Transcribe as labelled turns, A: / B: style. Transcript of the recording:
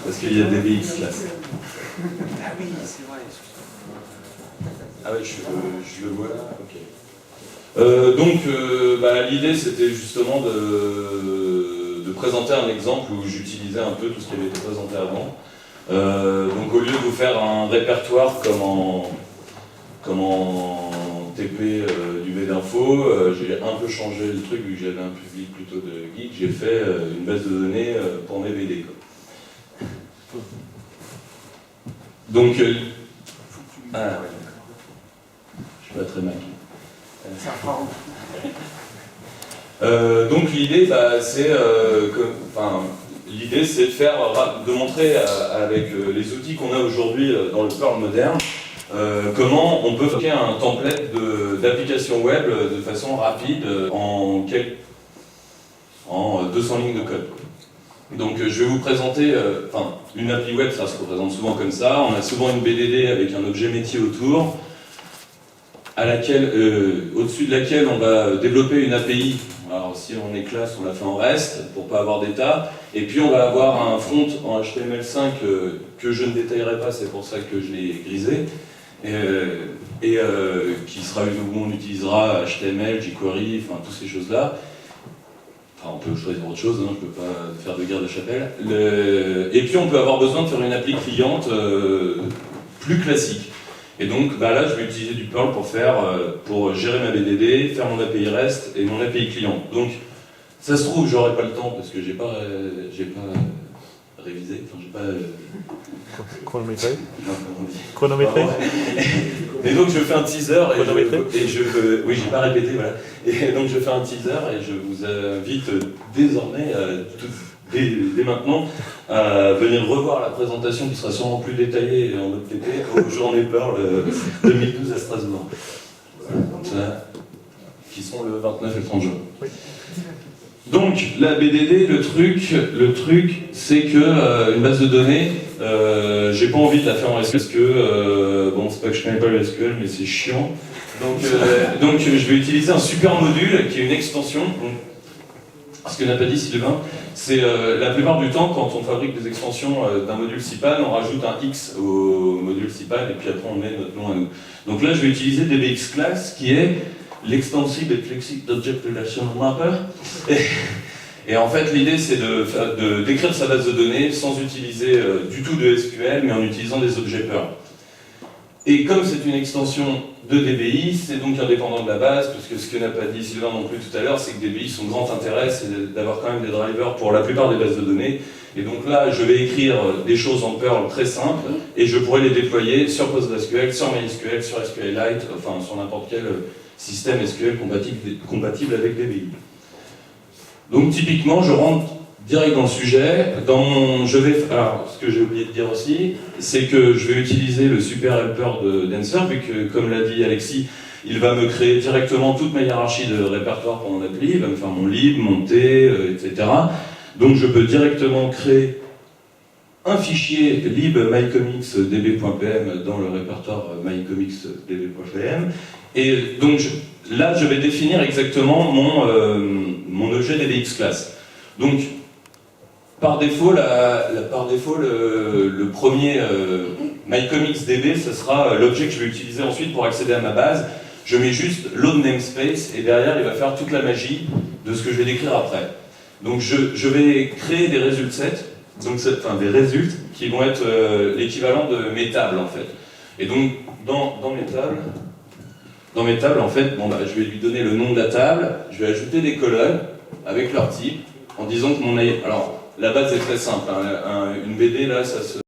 A: Parce qu'il y a DBX classe.
B: Ah oui, c'est vrai.
A: Ah oui, je le vois là, ok. L'idée c'était justement de présenter un exemple où j'utilisais un peu tout ce qui avait été présenté avant. Donc au lieu de vous faire un répertoire comme en TP du Medinfo, j'ai un peu changé le truc vu que j'avais un public plutôt de geek, j'ai fait une base de données pour mes BD. Quoi. Donc, je suis pas très mal. Donc l'idée, c'est de montrer avec les outils qu'on a aujourd'hui dans le Perl moderne, comment on peut faire un template d'application web de façon rapide en 200 lignes de code. Donc je vais vous présenter, une appli web, ça se représente souvent comme ça. On a souvent une BDD avec un objet métier autour, au-dessus de laquelle on va développer une API. Alors si on est classe, on la fait en REST pour pas avoir d'état. Et puis on va avoir un front en HTML5 que je ne détaillerai pas, c'est pour ça que je l'ai grisé. Où on utilisera HTML, jQuery, toutes ces choses-là. On peut choisir autre chose, je ne peux pas faire de guerre de chapelle. Et puis on peut avoir besoin de faire une appli cliente plus classique. Et donc là, je vais utiliser du Perl pour gérer ma BDD, faire mon API REST et mon API client. Donc ça se trouve, j'aurai pas le temps parce que j'ai pas révisé, j'ai pas...
C: Chronométré.
A: Non, comment on dit.
C: Chronométré.
A: Et donc je fais un teaser oui, j'ai pas répété, voilà. Et donc je fais un teaser et je vous invite désormais, dès maintenant, à venir revoir la présentation qui sera sûrement plus détaillée en mode TP aux Journées Perl 2012 à Strasbourg. Voilà. Qui sont le 29 et le 30 juin.
C: Oui.
A: Donc la BDD, le truc, c'est que une base de données, j'ai pas envie de la faire en SQL parce que c'est pas que je connais pas le SQL, mais c'est chiant. Donc je vais utiliser un super module qui est une extension. Ce que n'a pas dit Sylvain, c'est la plupart du temps quand on fabrique des extensions d'un module CPAN, on rajoute un X au module CPAN et puis après on met notre nom à nous. Donc là je vais utiliser DBX class qui est l'Extensible et Flexible Object Relational Mapper. Et en fait, l'idée, c'est d'écrire sa base de données sans utiliser du tout de SQL, mais en utilisant des objets Perl. Et comme c'est une extension de DBI, c'est donc indépendant de la base, parce que ce que n'a pas dit Sylvain non plus tout à l'heure, c'est que DBI, son grand intérêt, c'est d'avoir quand même des drivers pour la plupart des bases de données. Et donc là, je vais écrire des choses en Perl très simples, et je pourrais les déployer sur PostgreSQL, sur MySQL, sur SQLite, sur n'importe quel système SQL compatible avec DBI. Donc typiquement, je rentre direct dans le sujet. Alors, ce que j'ai oublié de dire aussi, c'est que je vais utiliser le super helper de Dancer, vu que, comme l'a dit Alexis, il va me créer directement toute ma hiérarchie de répertoire pour mon appli, il va me faire mon lib, mon T, etc. Donc je peux directement créer un fichier lib mycomicsdb.pm dans le répertoire mycomicsdb.pm. Et donc là, je vais définir exactement mon objet DBX class. Donc, par défaut, le premier mycomicsdb, ce sera l'objet que je vais utiliser ensuite pour accéder à ma base. Je mets juste load namespace et derrière, il va faire toute la magie de ce que je vais décrire après. Donc, je vais créer des results des results qui vont être l'équivalent de mes tables en fait. Et donc, dans mes tables, en fait, je vais lui donner le nom de la table, je vais ajouter des colonnes avec leur type, en disant que alors, la base est très simple, une BD, là, ça se